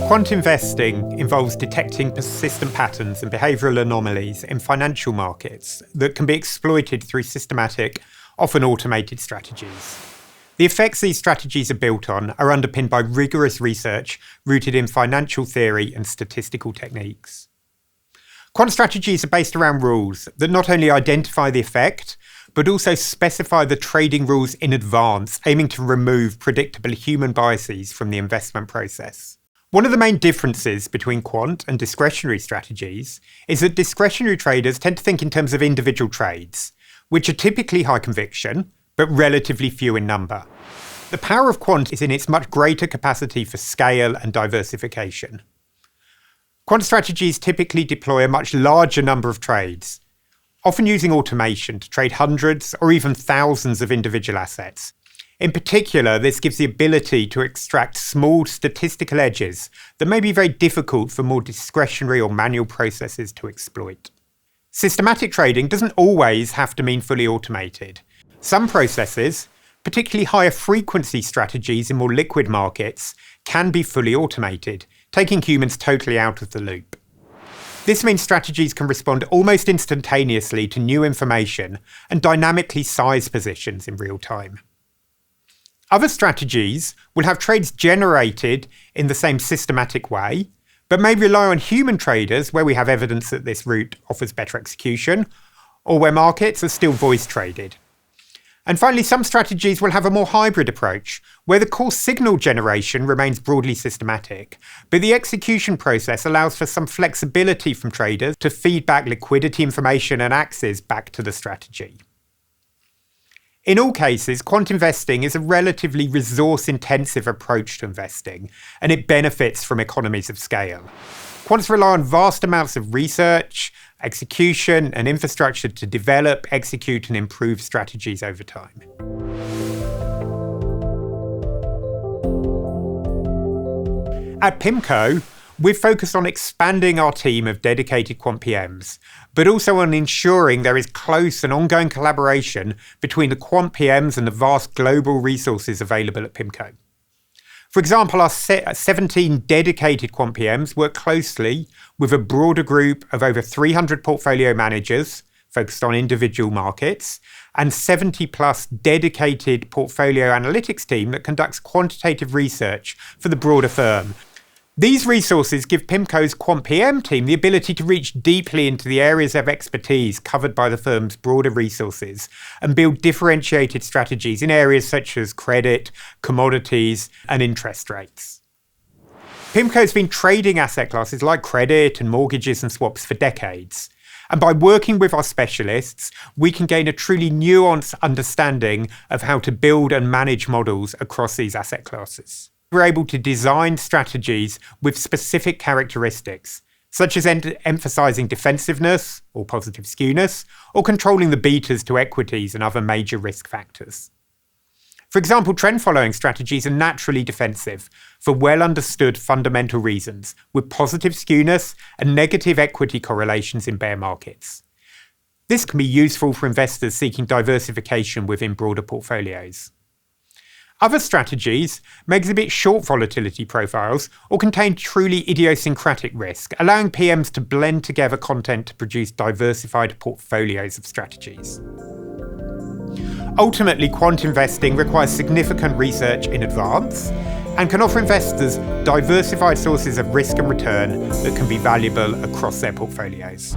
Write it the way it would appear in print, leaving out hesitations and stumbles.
Quant investing involves detecting persistent patterns and behavioural anomalies in financial markets that can be exploited through systematic, often automated strategies. The effects these strategies are built on are underpinned by rigorous research rooted in financial theory and statistical techniques. Quant strategies are based around rules that not only identify the effect, but also specify the trading rules in advance, aiming to remove predictable human biases from the investment process. One of the main differences between quant and discretionary strategies is that discretionary traders tend to think in terms of individual trades, which are typically high conviction, but relatively few in number. The power of quant is in its much greater capacity for scale and diversification. Quant strategies typically deploy a much larger number of trades, often using automation to trade hundreds or even thousands of individual assets. In particular, this gives the ability to extract small statistical edges that may be very difficult for more discretionary or manual processes to exploit. Systematic trading doesn't always have to mean fully automated. Some processes, particularly higher frequency strategies in more liquid markets, can be fully automated, taking humans totally out of the loop. This means strategies can respond almost instantaneously to new information and dynamically size positions in real time. Other strategies will have trades generated in the same systematic way, but may rely on human traders where we have evidence that this route offers better execution, or where markets are still voice traded. And finally, some strategies will have a more hybrid approach, where the core signal generation remains broadly systematic, but the execution process allows for some flexibility from traders to feed back liquidity information and axes back to the strategy. In all cases, quant investing is a relatively resource-intensive approach to investing, and it benefits from economies of scale. Quants rely on vast amounts of research, execution, and infrastructure to develop, execute, and improve strategies over time. At PIMCO, we've focused on expanding our team of dedicated quant PMs, but also on ensuring there is close and ongoing collaboration between the quant PMs and the vast global resources available at PIMCO. For example, our 17 dedicated quant PMs work closely with a broader group of over 300 portfolio managers focused on individual markets, and 70 plus dedicated portfolio analytics team that conducts quantitative research for the broader firm. These resources give PIMCO's Quant PM team the ability to reach deeply into the areas of expertise covered by the firm's broader resources and build differentiated strategies in areas such as credit, commodities, and interest rates. PIMCO's been trading asset classes like credit and mortgages and swaps for decades. And by working with our specialists, we can gain a truly nuanced understanding of how to build and manage models across these asset classes. We're able to design strategies with specific characteristics, such as emphasizing defensiveness or positive skewness, or controlling the betas to equities and other major risk factors. For example, trend-following strategies are naturally defensive for well-understood fundamental reasons, with positive skewness and negative equity correlations in bear markets. This can be useful for investors seeking diversification within broader portfolios. Other strategies may exhibit short volatility profiles or contain truly idiosyncratic risk, allowing PMs to blend together content to produce diversified portfolios of strategies. Ultimately, quant investing requires significant research in advance and can offer investors diversified sources of risk and return that can be valuable across their portfolios.